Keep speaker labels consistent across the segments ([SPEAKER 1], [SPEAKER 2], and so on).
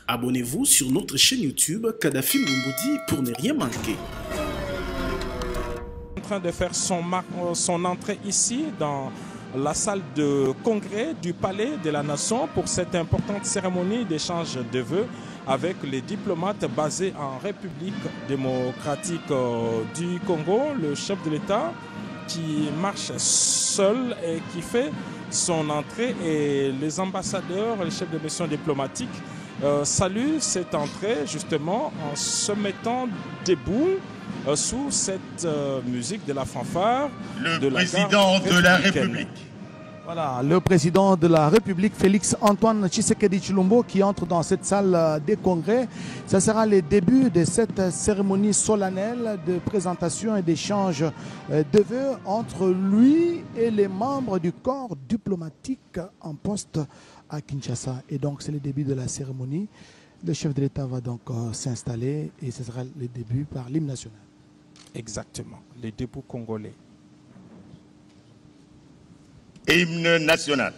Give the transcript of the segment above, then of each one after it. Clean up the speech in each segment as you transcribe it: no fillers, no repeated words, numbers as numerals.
[SPEAKER 1] Abonnez-vous sur notre chaîne YouTube Kadhafi Moumoudi pour ne rien manquer.
[SPEAKER 2] En train de faire son entrée ici dans la salle de congrès du Palais de la Nation pour cette importante cérémonie d'échange de vœux avec les diplomates basés en République démocratique du Congo, le chef de l'État qui marche seul et qui fait son entrée, et les ambassadeurs, les chefs de mission diplomatique saluent cette entrée justement en se mettant debout sous cette musique de la fanfare de la
[SPEAKER 3] président de la République.
[SPEAKER 4] Voilà, le président de la République, Félix Antoine Tshisekedi Tshilombo, qui entre dans cette salle des congrès. Ce sera le début de cette cérémonie solennelle de présentation et d'échange de vœux entre lui et les membres du corps diplomatique en poste à Kinshasa. Et donc, c'est le début de la cérémonie. Le chef de l'État va donc s'installer et ce sera le début par l'hymne national.
[SPEAKER 2] Exactement, les débouts congolais.
[SPEAKER 3] Hymne national.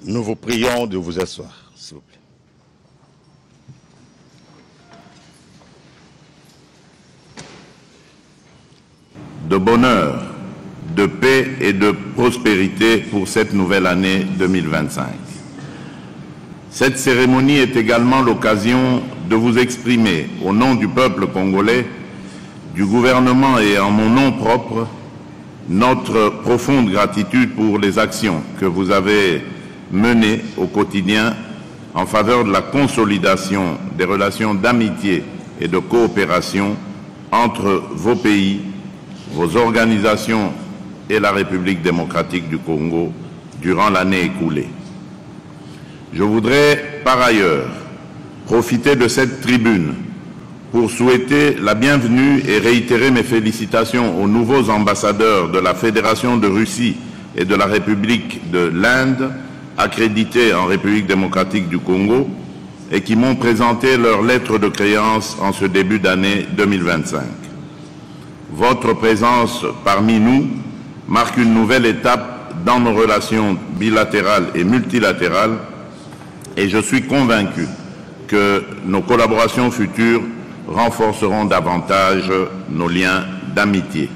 [SPEAKER 3] Nous vous prions de vous asseoir, s'il vous plaît. De bonheur, de paix et de prospérité pour cette nouvelle année 2025. Cette cérémonie est également l'occasion de vous exprimer, au nom du peuple congolais, du gouvernement et en mon nom propre, notre profonde gratitude pour les actions que vous avez menées au quotidien en faveur de la consolidation des relations d'amitié et de coopération entre vos pays, vos organisations et la République démocratique du Congo durant l'année écoulée. Je voudrais par ailleurs profiter de cette tribune pour souhaiter la bienvenue et réitérer mes félicitations aux nouveaux ambassadeurs de la Fédération de Russie et de la République de l'Inde, accrédités en République démocratique du Congo, et qui m'ont présenté leur lettre de créance en ce début d'année 2025. Votre présence parmi nous marque une nouvelle étape dans nos relations bilatérales et multilatérales, et je suis convaincu que nos collaborations futures renforceront davantage nos liens d'amitié.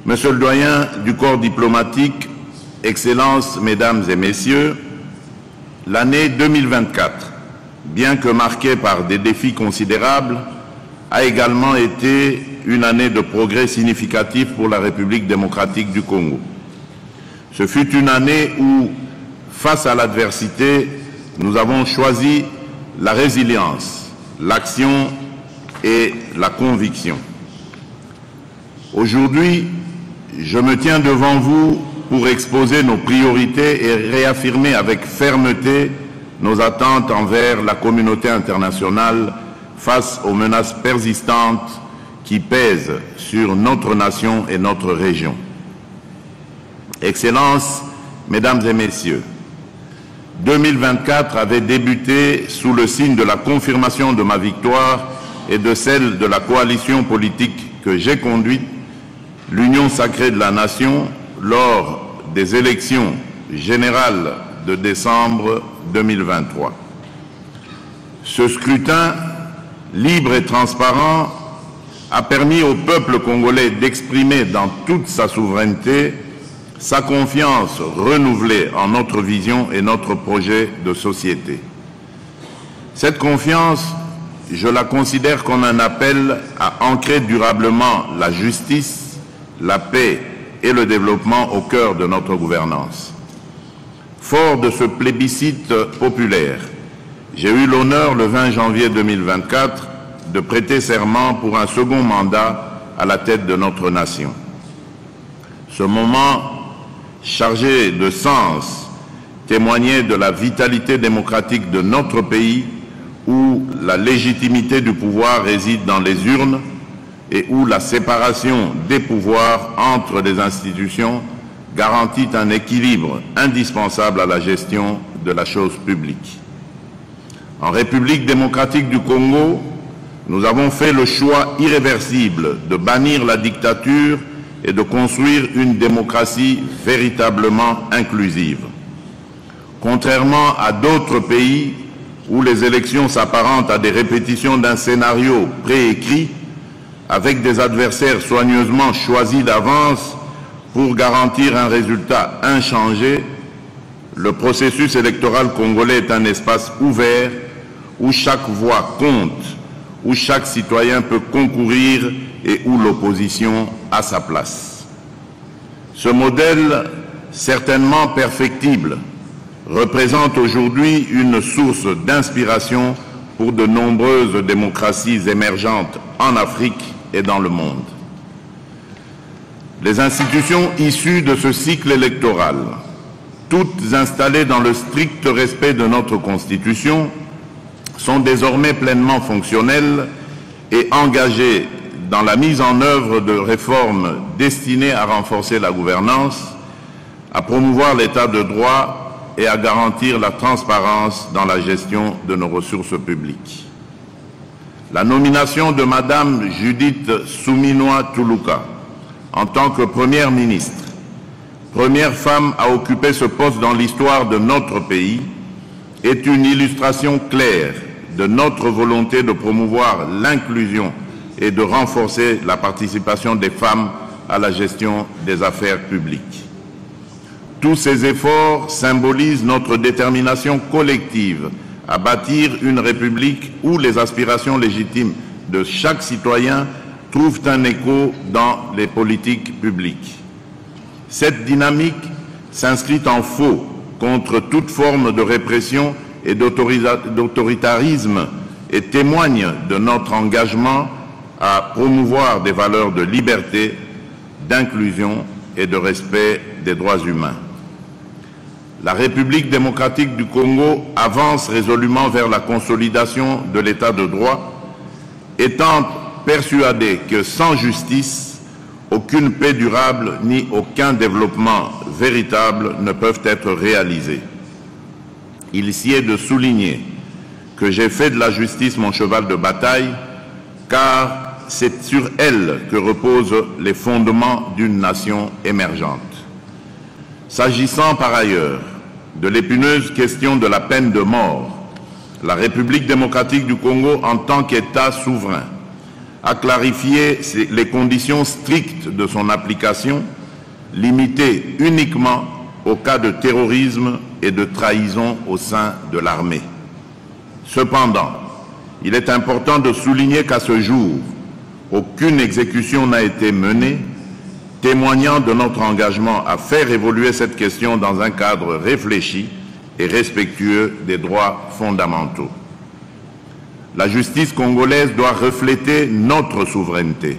[SPEAKER 3] Monsieur le doyen du corps diplomatique, Excellences, Mesdames et Messieurs, l'année 2024, bien que marquée par des défis considérables, a également été une année de progrès significatif pour la République démocratique du Congo. Ce fut une année où, face à l'adversité, nous avons choisi la résilience, l'action et la conviction. Aujourd'hui, je me tiens devant vous pour exposer nos priorités et réaffirmer avec fermeté nos attentes envers la communauté internationale face aux menaces persistantes qui pèsent sur notre nation et notre région. Excellences, Mesdames et Messieurs, 2024 avait débuté sous le signe de la confirmation de ma victoire et de celle de la coalition politique que j'ai conduite, l'Union sacrée de la nation, lors des élections générales de décembre 2023. Ce scrutin, libre et transparent, a permis au peuple congolais d'exprimer dans toute sa souveraineté sa confiance renouvelée en notre vision et notre projet de société. Cette confiance, je la considère comme un appel à ancrer durablement la justice, la paix et le développement au cœur de notre gouvernance. Fort de ce plébiscite populaire, j'ai eu l'honneur le 20 janvier 2024 de prêter serment pour un second mandat à la tête de notre nation. Ce moment chargé de sens témoignait de la vitalité démocratique de notre pays, où la légitimité du pouvoir réside dans les urnes et où la séparation des pouvoirs entre les institutions garantit un équilibre indispensable à la gestion de la chose publique. En République démocratique du Congo, nous avons fait le choix irréversible de bannir la dictature et de construire une démocratie véritablement inclusive. Contrairement à d'autres pays où les élections s'apparentent à des répétitions d'un scénario préécrit, avec des adversaires soigneusement choisis d'avance pour garantir un résultat inchangé, le processus électoral congolais est un espace ouvert où chaque voix compte, où chaque citoyen peut concourir et où l'opposition a sa place. Ce modèle, certainement perfectible, représente aujourd'hui une source d'inspiration pour de nombreuses démocraties émergentes en Afrique et dans le monde. Les institutions issues de ce cycle électoral, toutes installées dans le strict respect de notre Constitution, sont désormais pleinement fonctionnelles et engagées dans la mise en œuvre de réformes destinées à renforcer la gouvernance, à promouvoir l'état de droit et à garantir la transparence dans la gestion de nos ressources publiques. La nomination de Madame Judith Suminwa Tuluka en tant que Première ministre, première femme à occuper ce poste dans l'histoire de notre pays, est une illustration claire de notre volonté de promouvoir l'inclusion et de renforcer la participation des femmes à la gestion des affaires publiques. Tous ces efforts symbolisent notre détermination collective à bâtir une république où les aspirations légitimes de chaque citoyen trouvent un écho dans les politiques publiques. Cette dynamique s'inscrit en faux contre toute forme de répression et d'autoritarisme et témoigne de notre engagement à promouvoir des valeurs de liberté, d'inclusion et de respect des droits humains. La République démocratique du Congo avance résolument vers la consolidation de l'état de droit, étant persuadée que sans justice, aucune paix durable ni aucun développement véritable ne peuvent être réalisés. Il s'y est de souligner que j'ai fait de la justice mon cheval de bataille, car c'est sur elle que reposent les fondements d'une nation émergente. S'agissant par ailleurs de l'épineuse question de la peine de mort, la République démocratique du Congo, en tant qu'État souverain, a clarifié les conditions strictes de son application, limitées uniquement au cas de terrorisme et de trahison au sein de l'armée. Cependant, il est important de souligner qu'à ce jour, aucune exécution n'a été menée, témoignant de notre engagement à faire évoluer cette question dans un cadre réfléchi et respectueux des droits fondamentaux. La justice congolaise doit refléter notre souveraineté,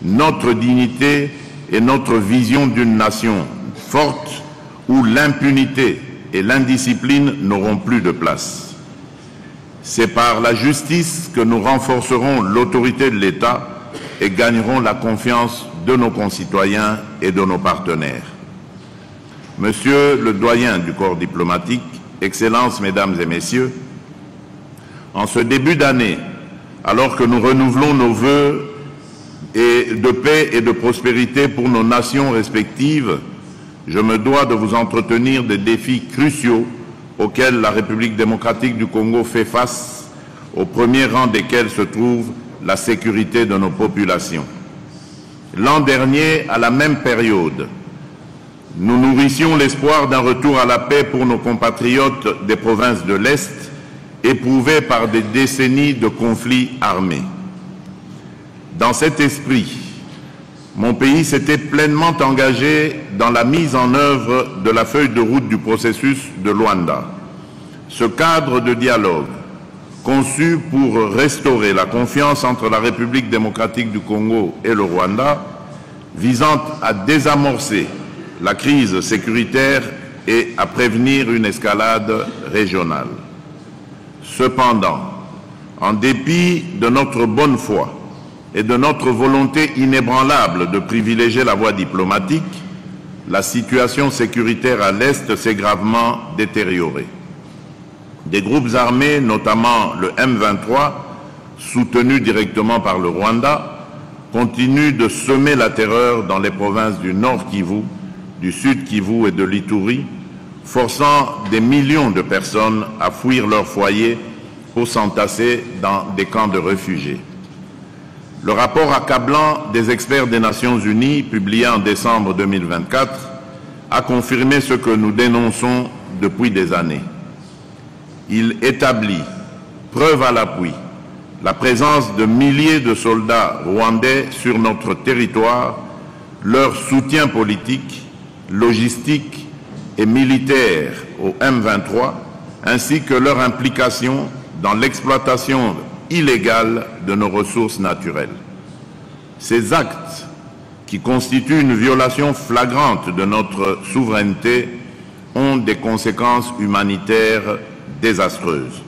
[SPEAKER 3] notre dignité et notre vision d'une nation forte où l'impunité et l'indiscipline n'auront plus de place. C'est par la justice que nous renforcerons l'autorité de l'État et gagnerons la confiance de nos concitoyens et de nos partenaires. Monsieur le doyen du corps diplomatique Excellences, Mesdames et Messieurs, en ce début d'année, alors que nous renouvelons nos vœux de paix et de prospérité pour nos nations respectives, je me dois de vous entretenir des défis cruciaux auxquels la République démocratique du Congo fait face, au premier rang desquels se trouve la sécurité de nos populations. L'an dernier, à la même période, nous nourrissions l'espoir d'un retour à la paix pour nos compatriotes des provinces de l'Est, éprouvés par des décennies de conflits armés. Dans cet esprit, mon pays s'était pleinement engagé dans la mise en œuvre de la feuille de route du processus de Luanda. Ce cadre de dialogue, conçu pour restaurer la confiance entre la République démocratique du Congo et le Rwanda, visant à désamorcer la crise sécuritaire et à prévenir une escalade régionale. Cependant, en dépit de notre bonne foi et de notre volonté inébranlable de privilégier la voie diplomatique, la situation sécuritaire à l'Est s'est gravement détériorée. Des groupes armés, notamment le M23, soutenus directement par le Rwanda, continuent de semer la terreur dans les provinces du Nord Kivu, du Sud Kivu et de l'Ituri, forçant des millions de personnes à fuir leur foyer pour s'entasser dans des camps de réfugiés. Le rapport accablant des experts des Nations Unies, publié en décembre 2024, a confirmé ce que nous dénonçons depuis des années. Il établit, preuve à l'appui, la présence de milliers de soldats rwandais sur notre territoire, leur soutien politique, logistique et militaire au M23, ainsi que leur implication dans l'exploitation illégale de nos ressources naturelles. Ces actes, qui constituent une violation flagrante de notre souveraineté, ont des conséquences humanitaires désastreuses.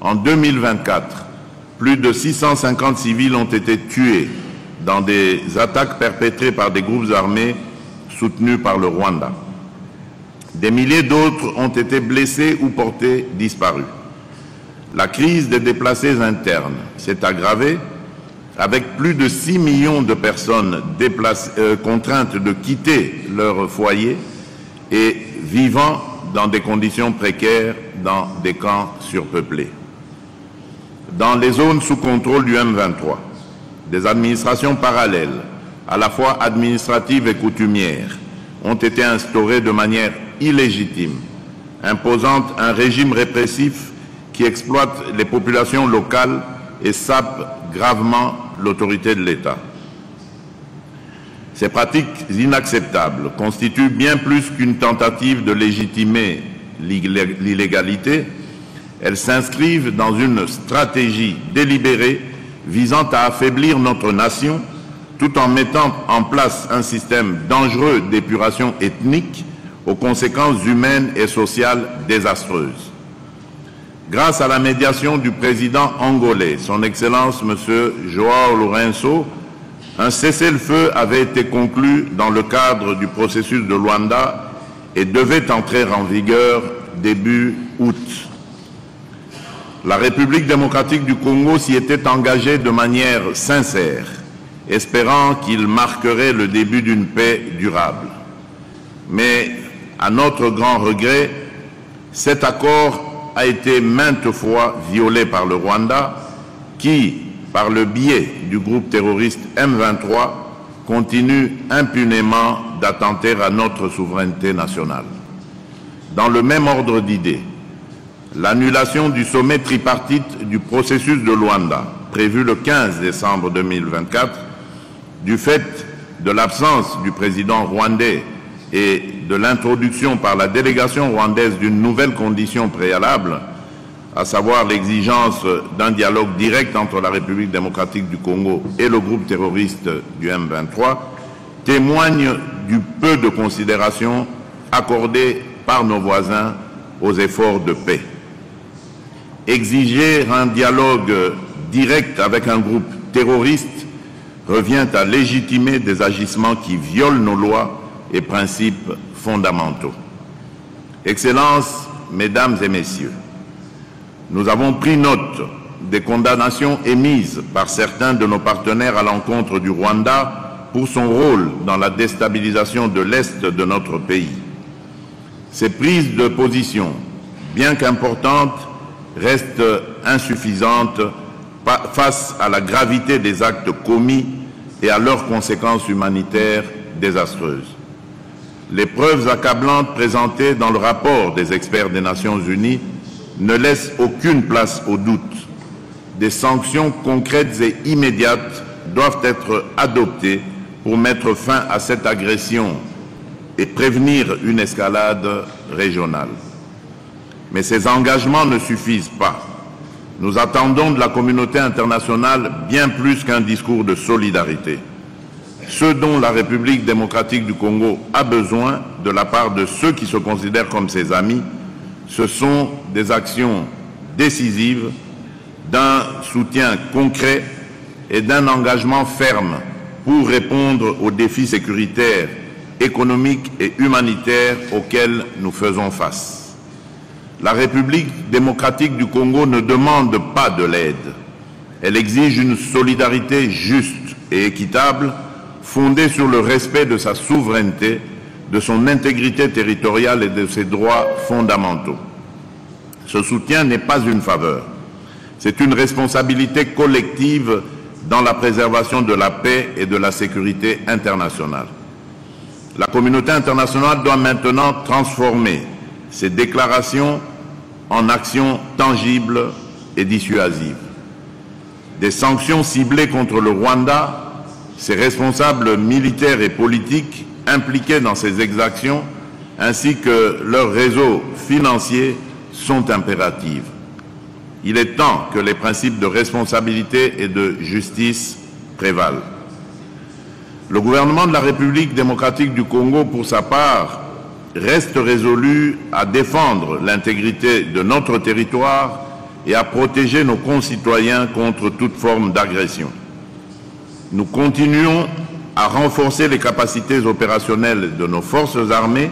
[SPEAKER 3] En 2024, plus de 650 civils ont été tués dans des attaques perpétrées par des groupes armés soutenus par le Rwanda. Des milliers d'autres ont été blessés ou portés disparus. La crise des déplacés internes s'est aggravée avec plus de 6 millions de personnes contraintes de quitter leur foyer et vivant dans des conditions précaires dans des camps surpeuplés. Dans les zones sous contrôle du M23, des administrations parallèles, à la fois administratives et coutumières, ont été instaurées de manière illégitime, imposant un régime répressif qui exploite les populations locales et sape gravement l'autorité de l'État. Ces pratiques inacceptables constituent bien plus qu'une tentative de légitimer l'illégalité. Elles s'inscrivent dans une stratégie délibérée visant à affaiblir notre nation tout en mettant en place un système dangereux d'épuration ethnique aux conséquences humaines et sociales désastreuses. Grâce à la médiation du président angolais, son Excellence M. João Lourenço, un cessez-le-feu avait été conclu dans le cadre du processus de Luanda et devait entrer en vigueur début août. La République démocratique du Congo s'y était engagée de manière sincère, espérant qu'il marquerait le début d'une paix durable. Mais, à notre grand regret, cet accord a été maintes fois violé par le Rwanda, qui, par le biais du groupe terroriste M23, continue impunément d'attenter à notre souveraineté nationale. Dans le même ordre d'idées, l'annulation du sommet tripartite du processus de Luanda, prévu le 15 décembre 2024, du fait de l'absence du président rwandais et de l'introduction par la délégation rwandaise d'une nouvelle condition préalable, à savoir l'exigence d'un dialogue direct entre la République démocratique du Congo et le groupe terroriste du M23, témoigne du peu de considération accordée par nos voisins aux efforts de paix. Exiger un dialogue direct avec un groupe terroriste revient à légitimer des agissements qui violent nos lois et principes fondamentaux. Excellences, Mesdames et Messieurs, nous avons pris note des condamnations émises par certains de nos partenaires à l'encontre du Rwanda pour son rôle dans la déstabilisation de l'Est de notre pays. Ces prises de position, bien qu'importantes, restent insuffisantes face à la gravité des actes commis et à leurs conséquences humanitaires désastreuses. Les preuves accablantes présentées dans le rapport des experts des Nations Unies ne laissent aucune place au doute. Des sanctions concrètes et immédiates doivent être adoptées pour mettre fin à cette agression et prévenir une escalade régionale. Mais ces engagements ne suffisent pas. Nous attendons de la communauté internationale bien plus qu'un discours de solidarité. Ce dont la République démocratique du Congo a besoin de la part de ceux qui se considèrent comme ses amis, ce sont des actions décisives, d'un soutien concret et d'un engagement ferme pour répondre aux défis sécuritaires, économiques et humanitaires auxquels nous faisons face. La République démocratique du Congo ne demande pas de l'aide. Elle exige une solidarité juste et équitable, fondée sur le respect de sa souveraineté, de son intégrité territoriale et de ses droits fondamentaux. Ce soutien n'est pas une faveur. C'est une responsabilité collective dans la préservation de la paix et de la sécurité internationale. La communauté internationale doit maintenant transformer ces déclarations en actions tangibles et dissuasives. Des sanctions ciblées contre le Rwanda, ses responsables militaires et politiques impliqués dans ces exactions, ainsi que leurs réseaux financiers sont impératives. Il est temps que les principes de responsabilité et de justice prévalent. Le gouvernement de la République démocratique du Congo, pour sa part, reste résolu à défendre l'intégrité de notre territoire et à protéger nos concitoyens contre toute forme d'agression. Nous continuons à renforcer les capacités opérationnelles de nos forces armées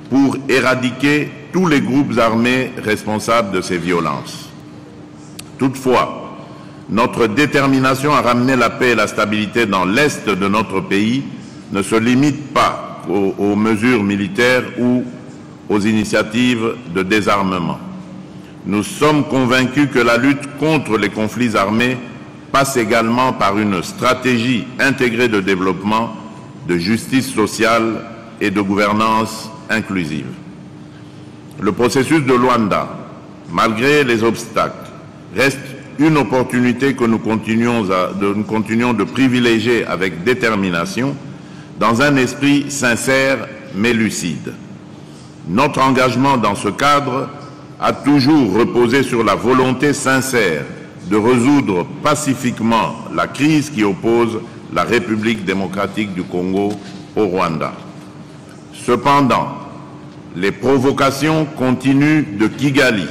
[SPEAKER 3] pour éradiquer tous les groupes armés responsables de ces violences. Toutefois, notre détermination à ramener la paix et la stabilité dans l'Est de notre pays ne se limite pas aux mesures militaires ou aux initiatives de désarmement. Nous sommes convaincus que la lutte contre les conflits armés passe également par une stratégie intégrée de développement, de justice sociale et de gouvernance inclusive. Le processus de Luanda, malgré les obstacles, reste une opportunité que nous continuons de privilégier avec détermination dans un esprit sincère mais lucide. Notre engagement dans ce cadre a toujours reposé sur la volonté sincère de résoudre pacifiquement la crise qui oppose la République démocratique du Congo au Rwanda. Cependant, les provocations continues de Kigali,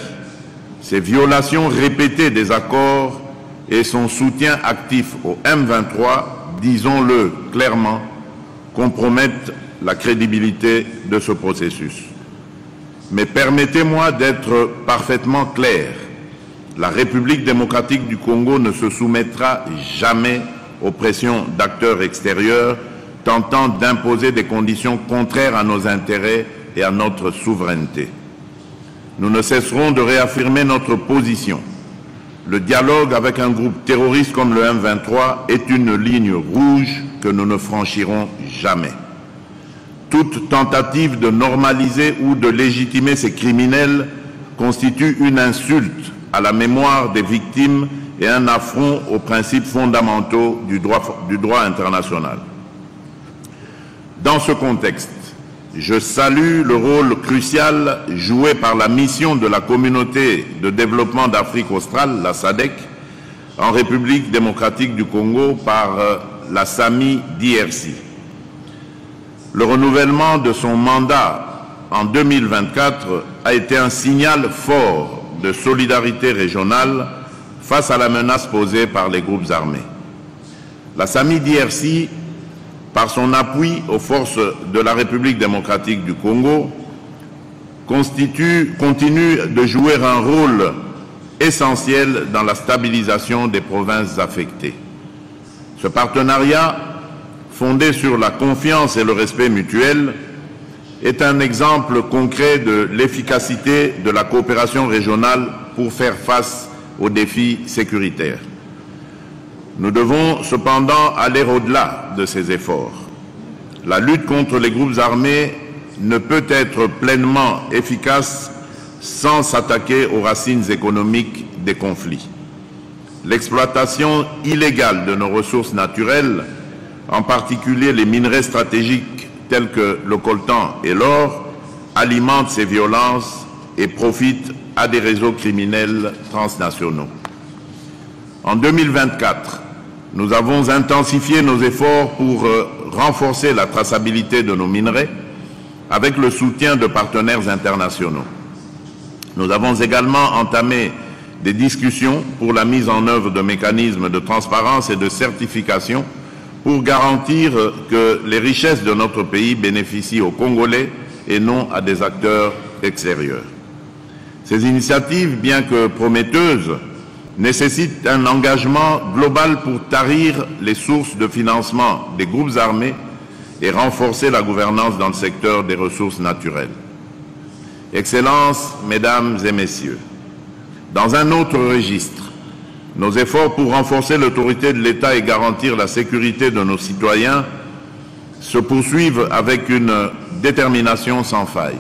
[SPEAKER 3] ses violations répétées des accords et son soutien actif au M23, disons-le clairement, compromettent la crédibilité de ce processus. Mais permettez-moi d'être parfaitement clair. La République démocratique du Congo ne se soumettra jamais aux pressions d'acteurs extérieurs tentant d'imposer des conditions contraires à nos intérêts et à notre souveraineté. Nous ne cesserons de réaffirmer notre position. Le dialogue avec un groupe terroriste comme le M23 est une ligne rouge que nous ne franchirons jamais. Toute tentative de normaliser ou de légitimer ces criminels constitue une insulte à la mémoire des victimes et un affront aux principes fondamentaux du droit international. Dans ce contexte, je salue le rôle crucial joué par la mission de la Communauté de développement d'Afrique australe, la SADC, en République démocratique du Congo par la SAMI DRC. Le renouvellement de son mandat en 2024 a été un signal fort de solidarité régionale face à la menace posée par les groupes armés. La SAMI DRC, par son appui aux forces de la République démocratique du Congo, continue de jouer un rôle essentiel dans la stabilisation des provinces affectées. Ce partenariat, fondé sur la confiance et le respect mutuel, est un exemple concret de l'efficacité de la coopération régionale pour faire face aux défis sécuritaires. Nous devons cependant aller au-delà de ces efforts. La lutte contre les groupes armés ne peut être pleinement efficace sans s'attaquer aux racines économiques des conflits. L'exploitation illégale de nos ressources naturelles, en particulier les minerais stratégiques tels que le coltan et l'or, alimente ces violences et profite à des réseaux criminels transnationaux. En 2024, nous avons intensifié nos efforts pour renforcer la traçabilité de nos minerais avec le soutien de partenaires internationaux. Nous avons également entamé des discussions pour la mise en œuvre de mécanismes de transparence et de certification pour garantir que les richesses de notre pays bénéficient aux Congolais et non à des acteurs extérieurs. Ces initiatives, bien que prometteuses, nécessitent un engagement global pour tarir les sources de financement des groupes armés et renforcer la gouvernance dans le secteur des ressources naturelles. Excellences, Mesdames et Messieurs, dans un autre registre, nos efforts pour renforcer l'autorité de l'État et garantir la sécurité de nos citoyens se poursuivent avec une détermination sans faille.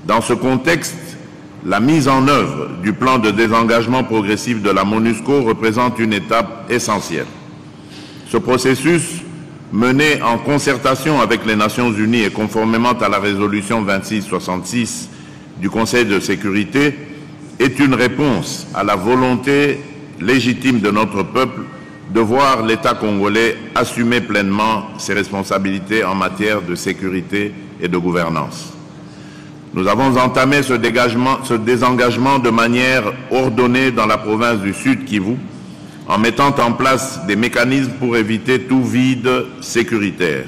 [SPEAKER 3] Dans ce contexte, la mise en œuvre du plan de désengagement progressif de la MONUSCO représente une étape essentielle. Ce processus, mené en concertation avec les Nations Unies et conformément à la résolution 2666 du Conseil de sécurité, est une réponse à la volonté légitime de notre peuple de voir l'État congolais assumer pleinement ses responsabilités en matière de sécurité et de gouvernance. Nous avons entamé ce désengagement de manière ordonnée dans la province du Sud Kivu, en mettant en place des mécanismes pour éviter tout vide sécuritaire.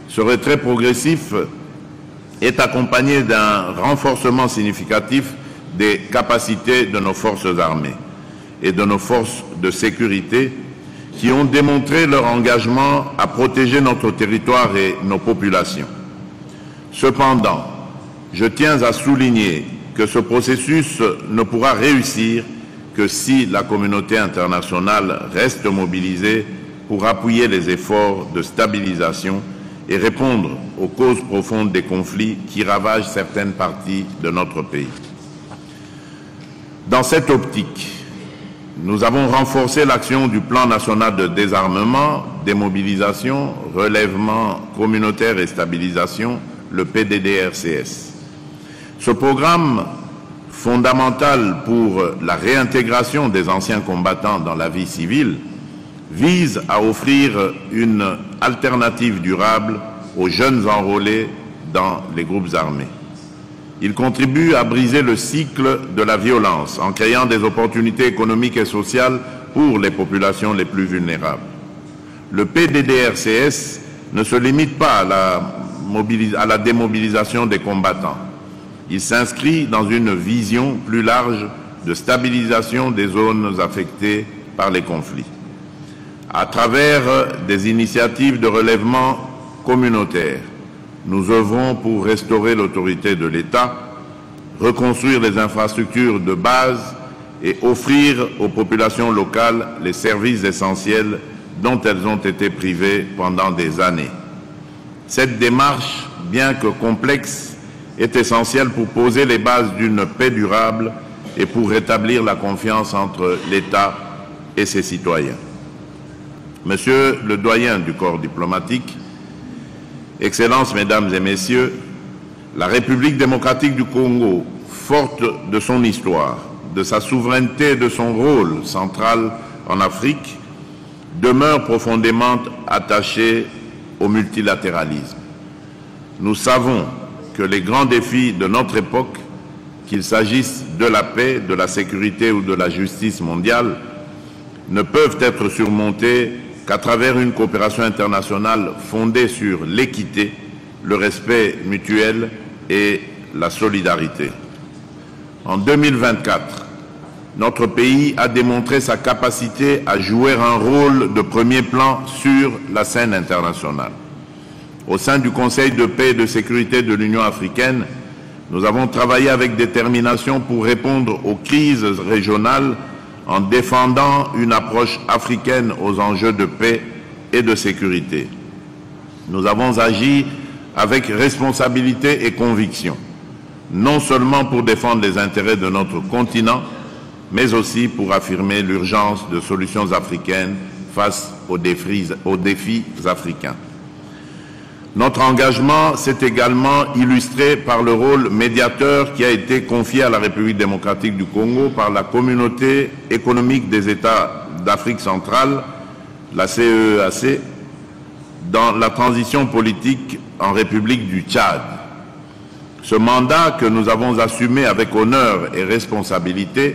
[SPEAKER 3] Ce retrait progressif est accompagné d'un renforcement significatif des capacités de nos forces armées et de nos forces de sécurité qui ont démontré leur engagement à protéger notre territoire et nos populations. Cependant, je tiens à souligner que ce processus ne pourra réussir que si la communauté internationale reste mobilisée pour appuyer les efforts de stabilisation et répondre aux causes profondes des conflits qui ravagent certaines parties de notre pays. Dans cette optique, nous avons renforcé l'action du Plan national de désarmement, démobilisation, relèvement communautaire et stabilisation, le PDDRCS. Ce programme, fondamental pour la réintégration des anciens combattants dans la vie civile, vise à offrir une alternative durable aux jeunes enrôlés dans les groupes armés. Il contribue à briser le cycle de la violence en créant des opportunités économiques et sociales pour les populations les plus vulnérables. Le PDDRCS ne se limite pas à la démobilisation des combattants. Il s'inscrit dans une vision plus large de stabilisation des zones affectées par les conflits. À travers des initiatives de relèvement communautaire, nous œuvrons pour restaurer l'autorité de l'État, reconstruire les infrastructures de base et offrir aux populations locales les services essentiels dont elles ont été privées pendant des années. Cette démarche, bien que complexe, est essentielle pour poser les bases d'une paix durable et pour rétablir la confiance entre l'État et ses citoyens. Monsieur le doyen du corps diplomatique, Excellences, Mesdames et Messieurs, la République démocratique du Congo, forte de son histoire, de sa souveraineté et de son rôle central en Afrique, demeure profondément attachée au multilatéralisme. Nous savons que les grands défis de notre époque, qu'il s'agisse de la paix, de la sécurité ou de la justice mondiale, ne peuvent être surmontés qu'à travers une coopération internationale fondée sur l'équité, le respect mutuel et la solidarité. En 2024, notre pays a démontré sa capacité à jouer un rôle de premier plan sur la scène internationale. Au sein du Conseil de paix et de sécurité de l'Union africaine, nous avons travaillé avec détermination pour répondre aux crises régionales en défendant une approche africaine aux enjeux de paix et de sécurité. Nous avons agi avec responsabilité et conviction, non seulement pour défendre les intérêts de notre continent, mais aussi pour affirmer l'urgence de solutions africaines face aux défis africains. Notre engagement s'est également illustré par le rôle médiateur qui a été confié à la République démocratique du Congo par la Communauté économique des États d'Afrique centrale, la CEEAC, dans la transition politique en République du Tchad. Ce mandat que nous avons assumé avec honneur et responsabilité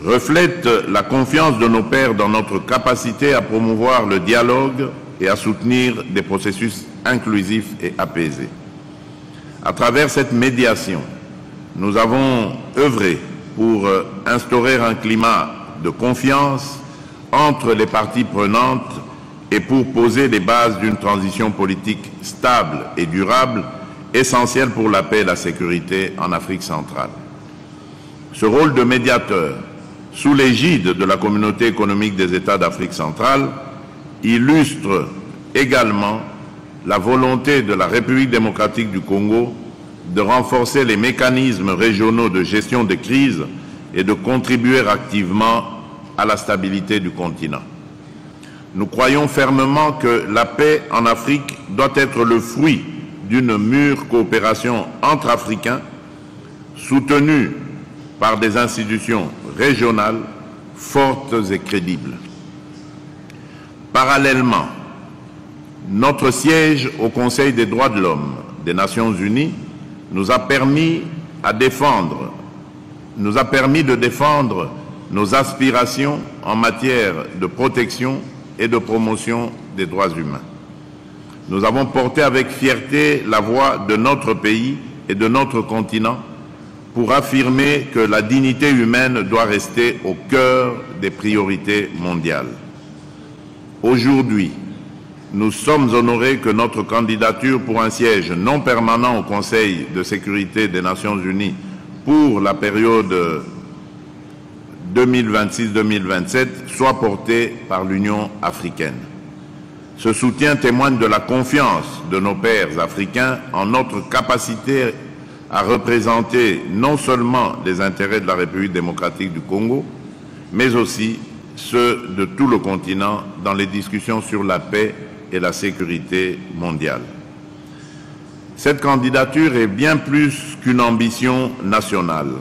[SPEAKER 3] reflète la confiance de nos pairs dans notre capacité à promouvoir le dialogue et à soutenir des processus inclusifs et apaisés. À travers cette médiation, nous avons œuvré pour instaurer un climat de confiance entre les parties prenantes et pour poser les bases d'une transition politique stable et durable, essentielle pour la paix et la sécurité en Afrique centrale. Ce rôle de médiateur, sous l'égide de la Communauté économique des États d'Afrique centrale, illustre également la volonté de la République démocratique du Congo de renforcer les mécanismes régionaux de gestion des crises et de contribuer activement à la stabilité du continent. Nous croyons fermement que la paix en Afrique doit être le fruit d'une mûre coopération entre Africains, soutenue par des institutions régionales fortes et crédibles. Parallèlement, notre siège au Conseil des droits de l'homme des Nations Unies nous a permis de défendre nos aspirations en matière de protection et de promotion des droits humains. Nous avons porté avec fierté la voix de notre pays et de notre continent pour affirmer que la dignité humaine doit rester au cœur des priorités mondiales. Aujourd'hui, nous sommes honorés que notre candidature pour un siège non permanent au Conseil de sécurité des Nations Unies pour la période 2026-2027 soit portée par l'Union africaine. Ce soutien témoigne de la confiance de nos pairs africains en notre capacité à représenter non seulement les intérêts de la République démocratique du Congo, mais aussi ceux de tout le continent dans les discussions sur la paix et la sécurité mondiale. Cette candidature est bien plus qu'une ambition nationale.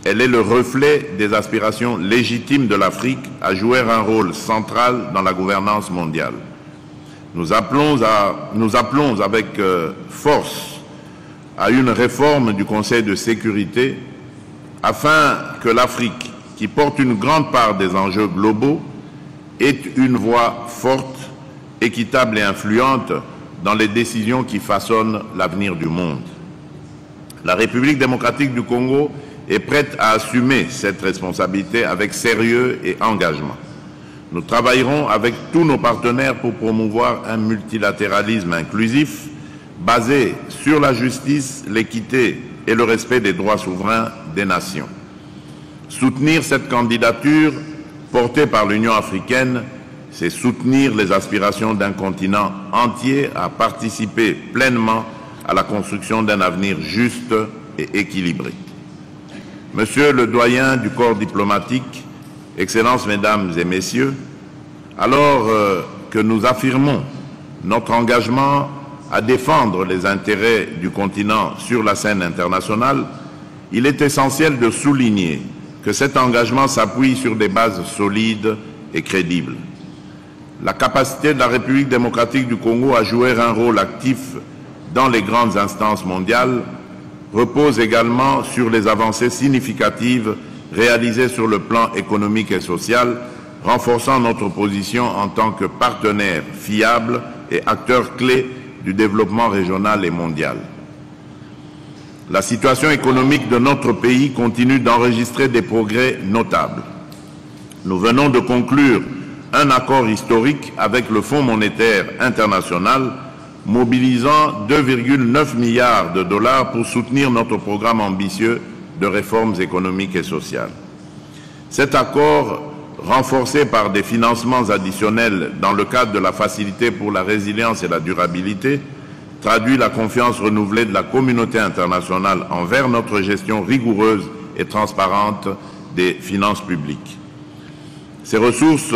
[SPEAKER 3] Elle est le reflet des aspirations légitimes de l'Afrique à jouer un rôle central dans la gouvernance mondiale. Nous appelons avec force à une réforme du Conseil de sécurité afin que l'Afrique, qui porte une grande part des enjeux globaux, ait une voix forte, équitable et influente dans les décisions qui façonnent l'avenir du monde. La République démocratique du Congo est prête à assumer cette responsabilité avec sérieux et engagement. Nous travaillerons avec tous nos partenaires pour promouvoir un multilatéralisme inclusif basé sur la justice, l'équité et le respect des droits souverains des nations. Soutenir cette candidature portée par l'Union africaine, c'est soutenir les aspirations d'un continent entier à participer pleinement à la construction d'un avenir juste et équilibré. Monsieur le doyen du corps diplomatique, Excellences, Mesdames et Messieurs, alors que nous affirmons notre engagement à défendre les intérêts du continent sur la scène internationale, il est essentiel de souligner que cet engagement s'appuie sur des bases solides et crédibles. La capacité de la République démocratique du Congo à jouer un rôle actif dans les grandes instances mondiales repose également sur les avancées significatives réalisées sur le plan économique et social, renforçant notre position en tant que partenaire fiable et acteur clé du développement régional et mondial. la situation économique de notre pays continue d'enregistrer des progrès notables. Nous venons de conclure un accord historique avec le Fonds monétaire international, mobilisant 2,9 milliards de dollars pour soutenir notre programme ambitieux de réformes économiques et sociales. Cet accord, renforcé par des financements additionnels dans le cadre de la Facilité pour la résilience et la durabilité, traduit la confiance renouvelée de la communauté internationale envers notre gestion rigoureuse et transparente des finances publiques. Ces ressources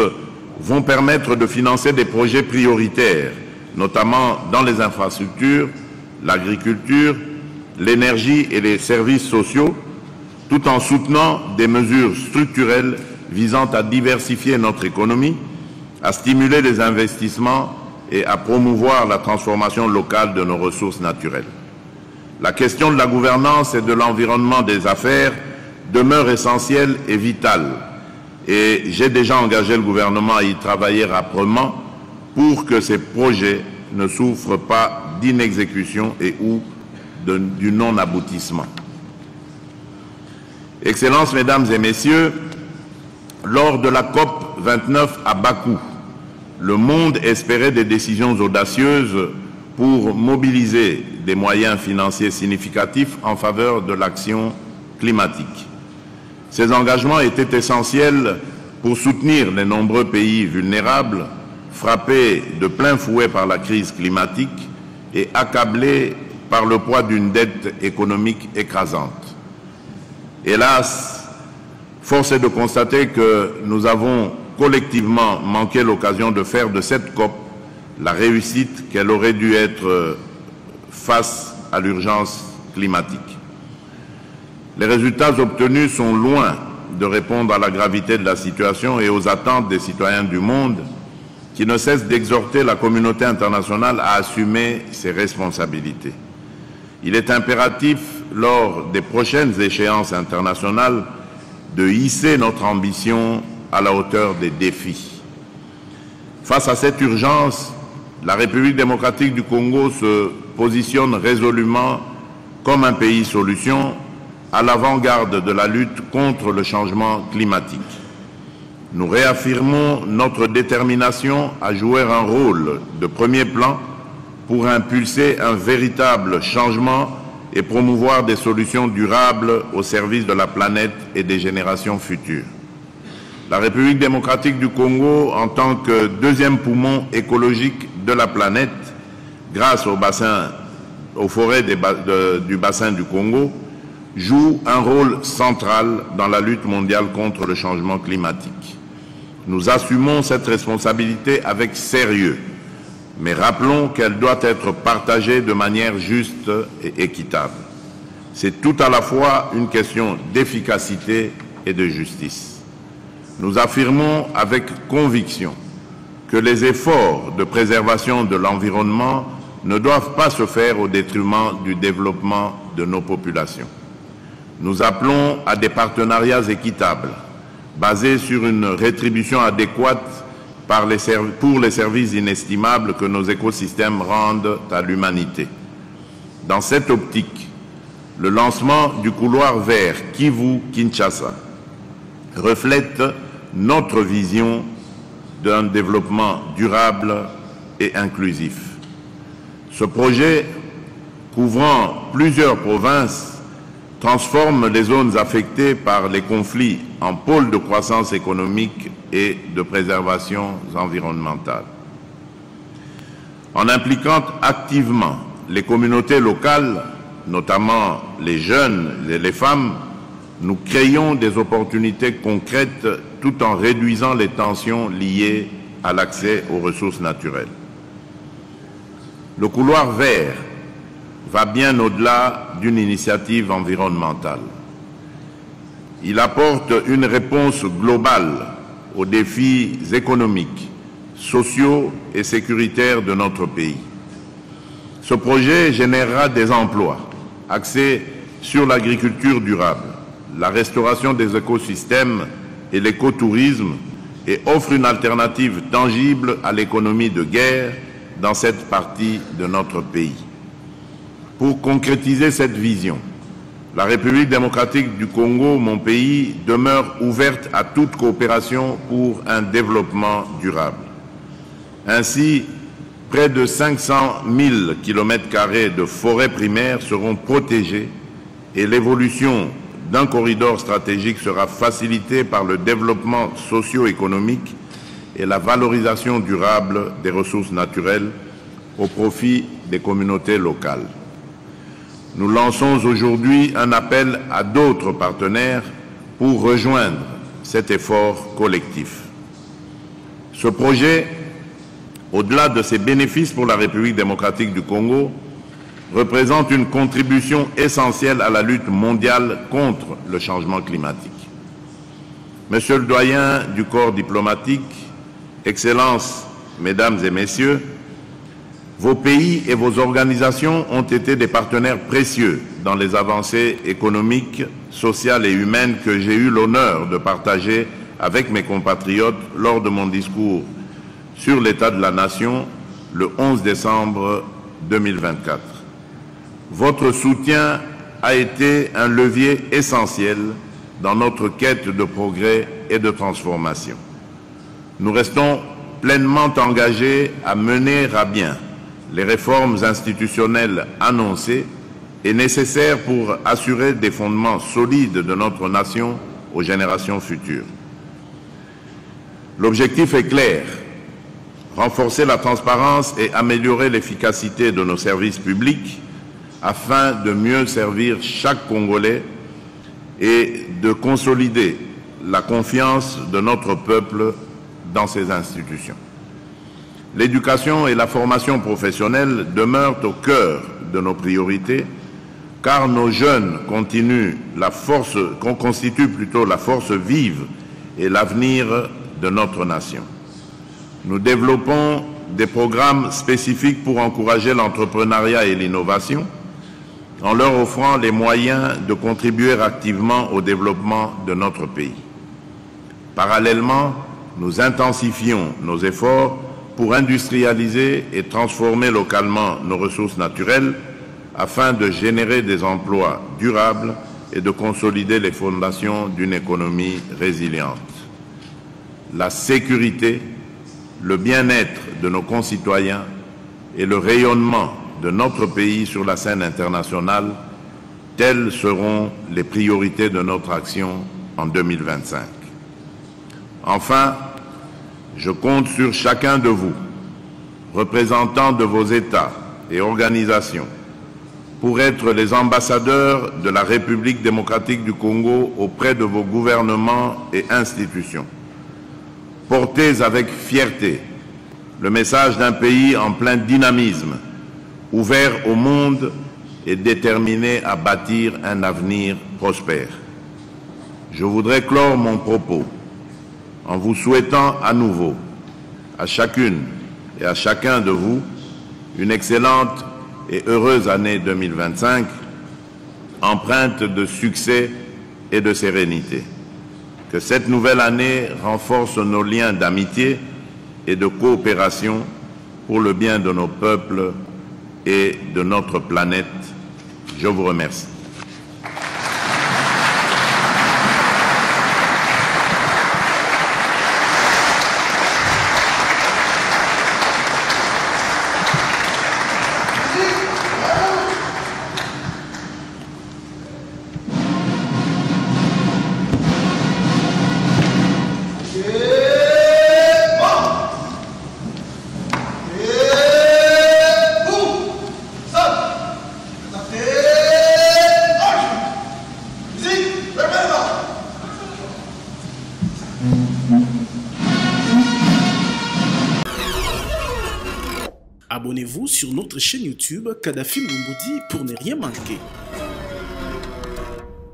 [SPEAKER 3] vont permettre de financer des projets prioritaires, notamment dans les infrastructures, l'agriculture, l'énergie et les services sociaux, tout en soutenant des mesures structurelles visant à diversifier notre économie, à stimuler les investissements et à promouvoir la transformation locale de nos ressources naturelles. La question de la gouvernance et de l'environnement des affaires demeure essentielle et vitale, et j'ai déjà engagé le gouvernement à y travailler âprement pour que ces projets ne souffrent pas d'inexécution et ou du non-aboutissement. Excellences, Mesdames et Messieurs, lors de la COP 29 à Bakou, le monde espérait des décisions audacieuses pour mobiliser des moyens financiers significatifs en faveur de l'action climatique. Ces engagements étaient essentiels pour soutenir les nombreux pays vulnérables, frappés de plein fouet par la crise climatique et accablés par le poids d'une dette économique écrasante. Hélas, force est de constater que nous avons collectivement manqué l'occasion de faire de cette COP la réussite qu'elle aurait dû être face à l'urgence climatique. Les résultats obtenus sont loin de répondre à la gravité de la situation et aux attentes des citoyens du monde qui ne cessent d'exhorter la communauté internationale à assumer ses responsabilités. Il est impératif, lors des prochaines échéances internationales, de hisser notre ambition à la hauteur des défis. Face à cette urgence, la République démocratique du Congo se positionne résolument comme un pays solution à l'avant-garde de la lutte contre le changement climatique. Nous réaffirmons notre détermination à jouer un rôle de premier plan pour impulser un véritable changement et promouvoir des solutions durables au service de la planète et des générations futures. La République démocratique du Congo, en tant que deuxième poumon écologique de la planète, grâce aux forêts du bassin du Congo, joue un rôle central dans la lutte mondiale contre le changement climatique. Nous assumons cette responsabilité avec sérieux, mais rappelons qu'elle doit être partagée de manière juste et équitable. C'est tout à la fois une question d'efficacité et de justice. Nous affirmons avec conviction que les efforts de préservation de l'environnement ne doivent pas se faire au détriment du développement de nos populations. Nous appelons à des partenariats équitables, basés sur une rétribution adéquate pour les services inestimables que nos écosystèmes rendent à l'humanité. Dans cette optique, le lancement du couloir vert Kivu-Kinshasa reflète notre vision d'un développement durable et inclusif. Ce projet, couvrant plusieurs provinces, transforme les zones affectées par les conflits en pôles de croissance économique et de préservation environnementale. En impliquant activement les communautés locales, notamment les jeunes et les femmes, nous créons des opportunités concrètes tout en réduisant les tensions liées à l'accès aux ressources naturelles. Le couloir vert va bien au-delà d'une initiative environnementale. Il apporte une réponse globale aux défis économiques, sociaux et sécuritaires de notre pays. Ce projet générera des emplois axés sur l'agriculture durable, la restauration des écosystèmes et l'écotourisme et offre une alternative tangible à l'économie de guerre dans cette partie de notre pays. Pour concrétiser cette vision, La République démocratique du Congo, mon pays, demeure ouverte à toute coopération pour un développement durable. Ainsi, près de 500 000 km² de forêts primaires seront protégés et l'évolution d'un corridor stratégique sera facilitée par le développement socio-économique et la valorisation durable des ressources naturelles au profit des communautés locales. Nous lançons aujourd'hui un appel à d'autres partenaires pour rejoindre cet effort collectif. Ce projet, au-delà de ses bénéfices pour la République démocratique du Congo, représente une contribution essentielle à la lutte mondiale contre le changement climatique. Monsieur le doyen du corps diplomatique, Excellences, Mesdames et Messieurs, vos pays et vos organisations ont été des partenaires précieux dans les avancées économiques, sociales et humaines que j'ai eu l'honneur de partager avec mes compatriotes lors de mon discours sur l'état de la nation le 11 décembre 2024. Votre soutien a été un levier essentiel dans notre quête de progrès et de transformation. Nous restons pleinement engagés à mener à bien les réformes institutionnelles annoncées et nécessaires pour assurer des fondements solides de notre nation aux générations futures. L'objectif est clair: renforcer la transparence et améliorer l'efficacité de nos services publics afin de mieux servir chaque Congolais et de consolider la confiance de notre peuple dans ces institutions. L'éducation et la formation professionnelle demeurent au cœur de nos priorités, car nos jeunes constituent la force vive et l'avenir de notre nation. Nous développons des programmes spécifiques pour encourager l'entrepreneuriat et l'innovation, en leur offrant les moyens de contribuer activement au développement de notre pays. Parallèlement, nous intensifions nos efforts pour industrialiser et transformer localement nos ressources naturelles afin de générer des emplois durables et de consolider les fondations d'une économie résiliente. La sécurité, le bien-être de nos concitoyens et le rayonnement de notre pays sur la scène internationale, telles seront les priorités de notre action en 2025. Enfin, je compte sur chacun de vous, représentants de vos États et organisations, pour être les ambassadeurs de la République démocratique du Congo auprès de vos gouvernements et institutions. Portez avec fierté le message d'un pays en plein dynamisme, ouvert au monde et déterminé à bâtir un avenir prospère. Je voudrais clore mon propos en vous souhaitant à nouveau, à chacune et à chacun de vous, une excellente et heureuse année 2025, empreinte de succès et de sérénité. Que cette nouvelle année renforce nos liens d'amitié et de coopération pour le bien de nos peuples et de notre planète. Je vous remercie.
[SPEAKER 1] Abonnez-vous sur notre chaîne YouTube Kadhafi Moumoudi pour ne rien manquer.